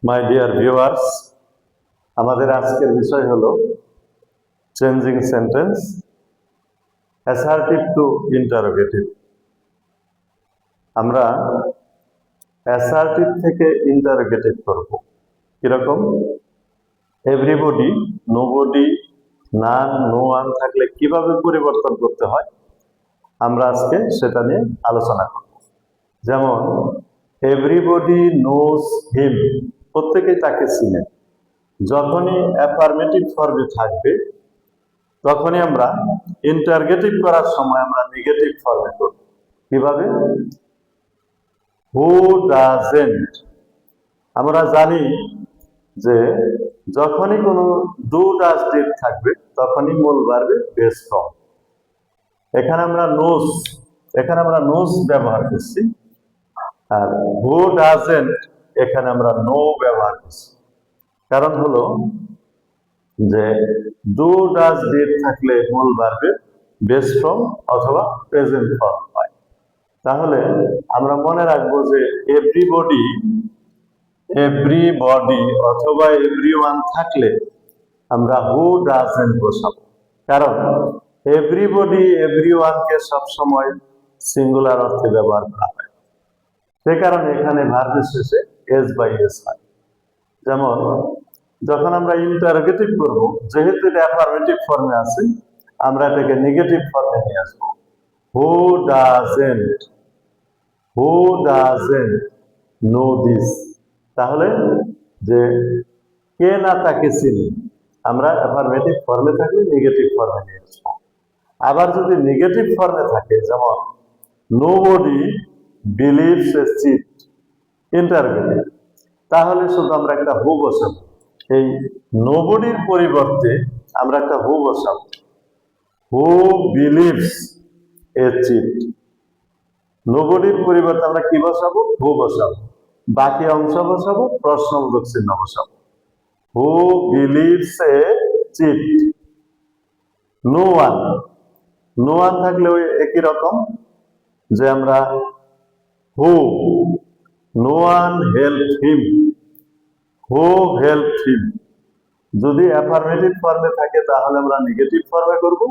My dear viewers, আমাদের আজকের বিষয় হলো changing sentence assertive two interrogative. আমরা অ্যাসার্টিভ থেকে ইন্টারোগেটিভ করব। কিরকম? এভরিবডি, নোবডি, নান, নো ওয়ান থাকলে কিভাবে পরিবর্তন করতে হয় আমরা আজকে সেটা নিয়ে আলোচনা করব। যেমন এভরিবডি নোজ হিম, প্রত্যেকেই তাকে চিনে। যখনই অ্যাফার্মেটিভ ফর্মে থাকবে তখনই আমরা ইন্টারগেটিভ করার সময় আমরা নেগেটিভ ফর্মে করব। কিভাবে? Who doesn't. আমরা জানি যে যখনই কোনো ডু ডাজ ডিড থাকবে তখনই মূল ভার্বে বেস ফর্ম। এখানে আমরা নোজ ব্যবহার করছি, আর হু ডাজেন্ট এখানে আমরা নো ব্যবহার করছি। কারণ হলো যে ডু ডাজ ডিড থাকলে মূল ভার্বের বেস ফর্ম অথবা প্রেজেন্ট ফর্ম হয়। তাহলে আমরা মনে রাখবো যে এভরিবডি অথবা এভরিওয়ান থাকলে আমরা হু ডাজেন্ট বসাবো। কারণ এভরিবডি এভরিওয়ানকে সবসময় সিঙ্গুলার অর্থে ব্যবহার করা হয়, সে কারণে এখানে ভার্বের শেষে এস বাই এস হয়। যেমন যখন আমরা ইন্টারোগেটিভ করব, যেহেতু এটা অ্যাফার্মেটিভ ফর্মে আছে, আমরা এটাকে নেগেটিভ ফর্মে নিয়ে আসবো। Who doesn't know this. তাহলে যে কে না তাকে চিনি, আমরা অ্যাফার্মেটিভ ফর্মে থাকলে নেগেটিভ ফর্মে নিয়ে আসবো। আবার যদি নেগেটিভ ফর্মে থাকে, যেমন nobody believes a cheat, interrogative, তাহলে শুধু আমরা একটা হু বসাবো। এই নোবডির পরিবর্তে আমরা একটা হু বসাবো। Who believes a cheat. নোবডির পরিবর্তে আমরা কি বসাবো? হু বসাবো। বাকি অংশ বসাবো, প্রশ্নবোধক চিহ্ন বসাবো। Who believes a cheat. No one থাকলে ওই একই রকম, যে আমরা who, no one helped him, who helped him. যদি অ্যাফার্মেটিভ ফর্মে থাকে তাহলে আমরা নেগেটিভ ফর্মে করব,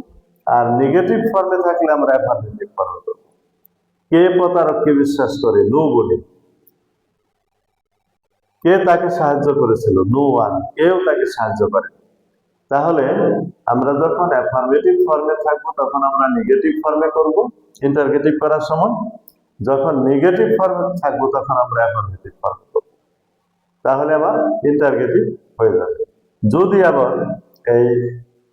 আর নেগেটিভ ফর্মে থাকলে আমরা অ্যাফার্মেটিভ ফর্মে করব। কে প্রতারককে বিশ্বাস করে? নোবডি। কে তাকে সাহায্য করেছিল? No one. কেউ তাকে সাহায্য করে। তাহলে আমরা যখন অ্যাফার্মেটিভ ফর্মে থাকবো তখন আমরা নেগেটিভ ফর্মে করব ইন্টারগেটিভ করার সময়। যখন নেগেটিভ ফর্মে থাকবো তখন আমরা অ্যাফার্মেটিভ ফর্মে করব। তাহলে আবার ইন্টারগেটিভ হয়ে যাবে। যদি আবার এই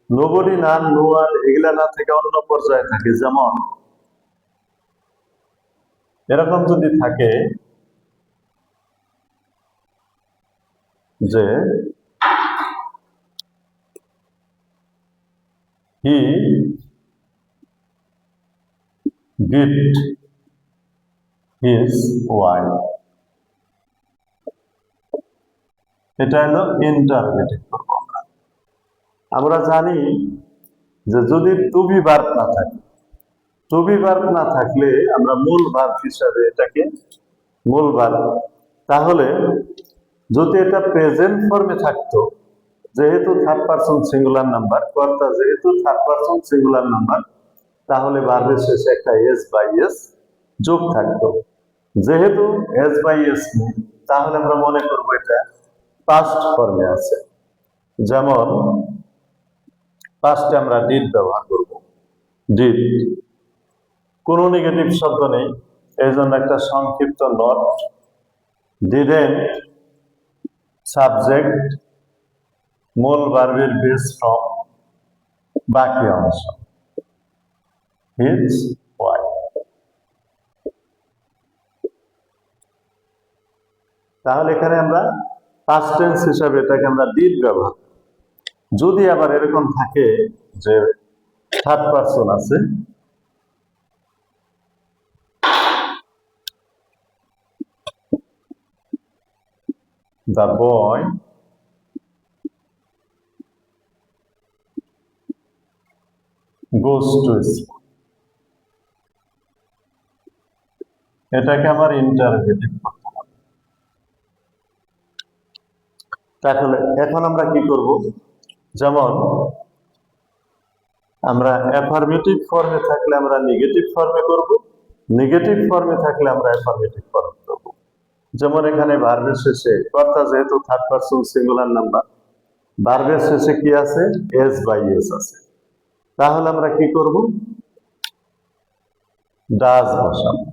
নোবডি, নান, নো ওয়ান এগুলা না থেকে অন্য পর্যায়ে থাকে, যেমন এরকম যদি থাকে যে হি বিট হিজ ওয়াইফ, এটা হলো ইন্টারগেটিভ করব। আমরা জানি যে যদি টু বি ভার্ব না থাকে, টু বি ভার্ব না থাকলে আমরা মূল ভার্ব হিসাবে এটাকে মূল ভার্ব, তাহলে যদি এটা প্রেজেন্ট ফর্মে থাকতো, যেহেতু থার্ড পারসন সিঙ্গুলার নাম্বার, কর্তা যেহেতু থার্ড পারসন সিঙ্গুলার নাম্বার, তাহলে ভার্বের শেষে একটা এস বাই এস যোগ থাকতো। যেহেতু এস বাই এস নেই, তাহলে আমরা মনে করবো এটা পাস্ট ফর্মে আছে। যেমন পাস্টে আমরা ডিড ব্যবহার করব। ডিড, কোনো নেগেটিভ শব্দ নেই, এই জন্য একটা সংক্ষিপ্ত নট। ডিডেন্ট সাবজেক্ট, মূল ভার্বের বেস ফর্ম, বাকি অংশ হিজ ওয়াইফ। তাহলে এখানে আমরা পাস্ট টেন্স হিসাবে এটাকে আমরা ডিড ব্যবহার। যদি আবার এরকম থাকে যে থার্ড পারসন আছে, the boy goes to school, এটাকে আমার ইন্টারগেটিভ করতে হবে। তাহলে এখন আমরা কি করব, যেমন আমরা অ্যাফার্মেটিভ ফর্মে থাকলে আমরা নেগেটিভ ফর্মে করব, নেগেটিভ ফর্মে থাকলে আমরা অ্যাফার্মেটিভ ফর্মে করব। যেমন এখানে ভার্বের শেষে কর্তা যেহেতু থার্ড পারসন সিঙ্গুলার নাম্বার, ভার্বের শেষে কি আছে, এস বাই এস আছে, তাহলে আমরা কি করব, ডাজ বসাবো।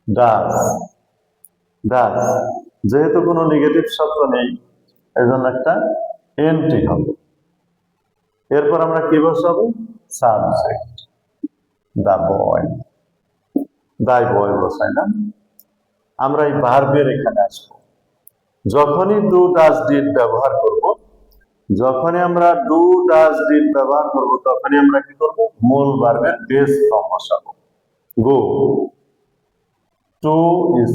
ডাজ, ডাজ, যেহেতু কোনো নেগেটিভ শব্দ নেই এই জন্য একটা এনটি হবে। এরপর আমরা কি বসাবো, সাবজেক্ট, দা বয়, দাই বয় বসাই না। আমরা এই ভার্বের এখানে আসবো, যখনই ডু ডাজ ডিড ব্যবহার করব, যখনই আমরা ডু ডাজ ডিড ব্যবহার করব, তখনই আমরা কি করব, মূল ভার্বের বেস ফর্ম বসাবো। গো, টু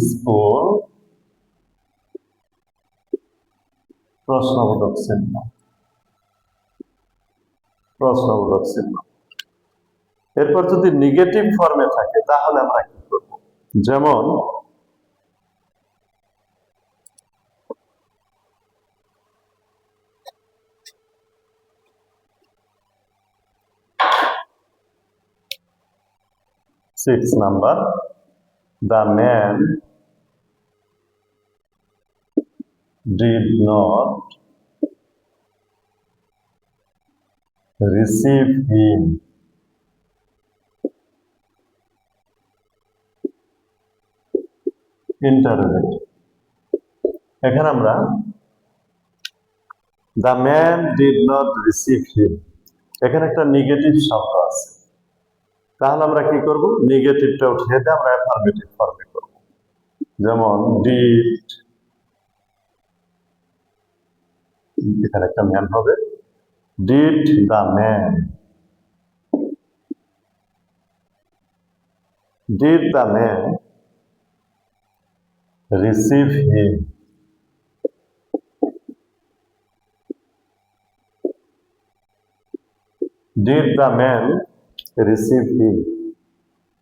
স্কুল, প্রশ্নবোধক চিহ্ন, প্রশ্নবোধক চিহ্ন। এরপর যদি নেগেটিভ ফর্মে থাকে তাহলে আমরা কি করব, যেমন six number, the man did not receive him interrogate। এখানে আমরা the man did not receive him, এখানে একটা নেগেটিভ শব্দ আছে, তাহলে আমরা কি করব, নেগেটিভটা উঠিয়ে দিয়ে আমরা অ্যাফার্মেটিভ ফর্মে করব। যেমন ডিড, এখানে একটা ম্যান হবে, did the man, did the man receive him, did the man receive him,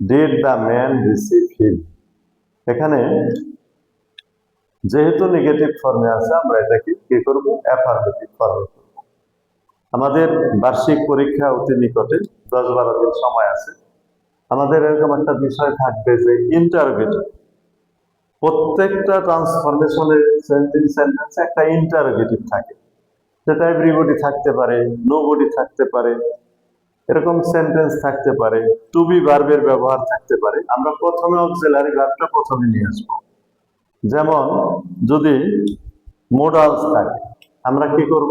did the man receive him. এখানে যেহেতু নেগেটিভ ফর্মে আছে আমরা এটাকে কি করব, অ্যাফার্মেটিভ ফর্মে করব। আমাদের বার্ষিক পরীক্ষা অতি নিকটে, 10-12 দিন সময় আছে। আমাদের এরকম একটা বিষয় থাকবে যে ইন্টারোগেটিভ, প্রত্যেকটা ট্রান্সফরমেশনের সেন্টেন্সে একটা ইন্টারোগেটিভ থাকে, সেটা এভরিবডি থাকতে পারে, নোবডি থাকতে পারে, এরকম সেন্টেন্স থাকতে পারে, টু বি ভার্বের ব্যবহার থাকতে পারে। আমরা প্রথমে অক্সিলারি ভার্বটা প্রথমে নিয়ে আসবো। যেমন যদি মোডালস থাকে আমরা কি করব,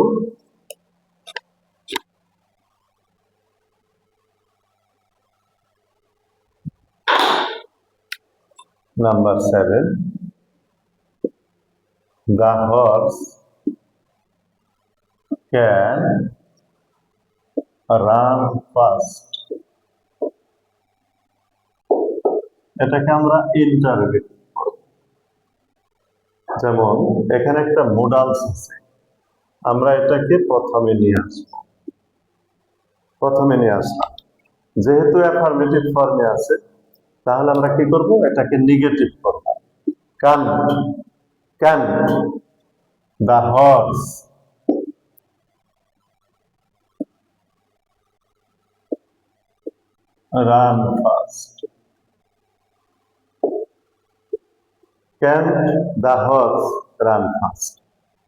number 7, the horse can run fast, এটাকে আমরা ইন্টারোগেটিভ করব। যেমন এখানে একটা মোডালস আছে, আমরা এটাকে প্রথমে নিয়ে আসব, প্রথমে নিয়ে আসলাম। যেহেতু অ্যাফার্মেটিভ ফর্মে আছে তাহলে আমরা কি করব, এটাকে নেগেটিভ করব। Can't, can't the horse run fast, can the horse run fast.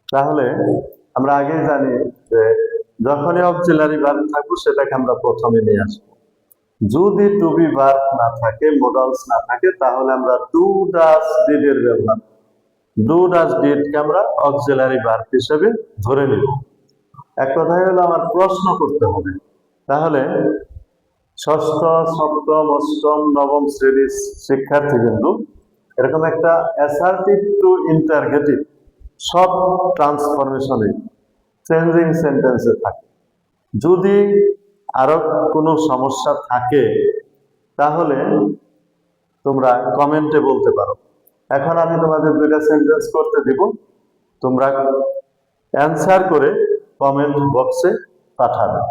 তাহলে আমরা আগেই জানি যে যখনই অক্সিলারি ভার্ব থাকবে সেটাকে আমরা প্রথমে নিয়ে আসবো। যদি টু বি ভার্ব না থাকে, মোডালস না থাকে, তাহলে আমরা ডু ডাজ ডিড এর ব্যবহার, ডু ডাজ ডিড কে আমরা অক্সিলারি ভার্ব হিসেবে ধরে নিব। এক কথায় হলো আমার প্রশ্ন করতে হবে। তাহলে ষষ্ঠ, সপ্তম, অষ্টম, নবম শ্রেণীর শিক্ষার্থী কিন্তু এরকম একটা অ্যাসার্টিভ টু ইন্টারগেটিভ সব ট্রান্সফরমেশনে চেঞ্জিং সেন্টেন্সে থাকে। যদি আরো কোনো সমস্যা থাকে তাহলে তোমরা কমেন্টে বলতে পারো। এখন আমি তোমাদের 2টা সেন্টেন্স করতে দিব, তোমরা অ্যান্সার করে কমেন্ট বক্সে পাঠাবে।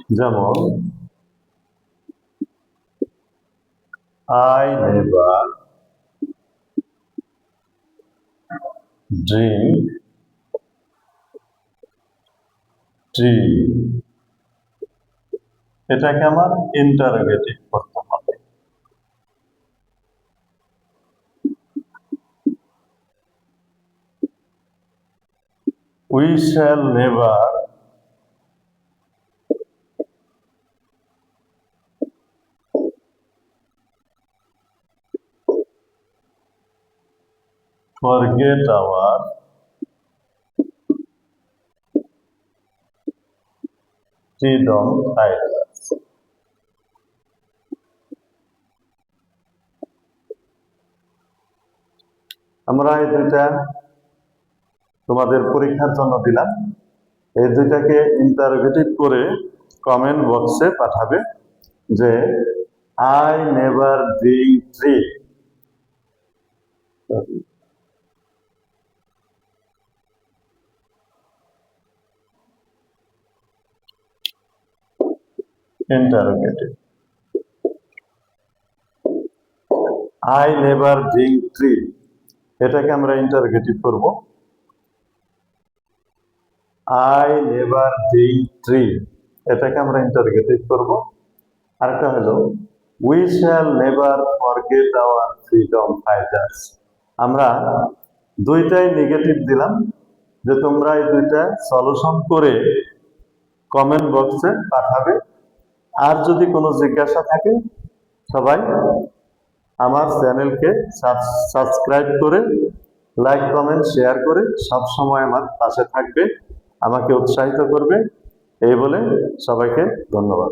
যেমন I never drink tea, এটাকে আমার ইন্টারোগেটিভ করতে হবে। We shall never forget our freedom fighters. আমরা এই দুইটা তোমাদের পরীক্ষার জন্য দিলাম, এই দুইটাকে ইন্টারোগেটিভ করে কমেন্ট বক্সে পাঠাবে যে I never drink tree. Interrogative I never drink tree, এটাকে আমরা ইন্টারোগেটিভ করব। আই নেভার ড্রিঙ্ক ট্রি, এটাকে আমরা ইন্টারোগেটিভ করব। আরেকটা হলো we shall never forget our freedom fighters. আমরা দুইটাই নেগেটিভ দিলাম, যে তোমরা এই দুইটা সলিউশন করে কমেন্ট বক্সে পাঠাবে। আর যদি কোনো জিজ্ঞাসা থাকে সবাই আমার চ্যানেলকে সাবস্ক্রাইব করে লাইক কমেন্ট শেয়ার করে সবসময় আমার পাশে থাকবে, আমাকে উৎসাহিত করবে। এই বলে সবাইকে ধন্যবাদ।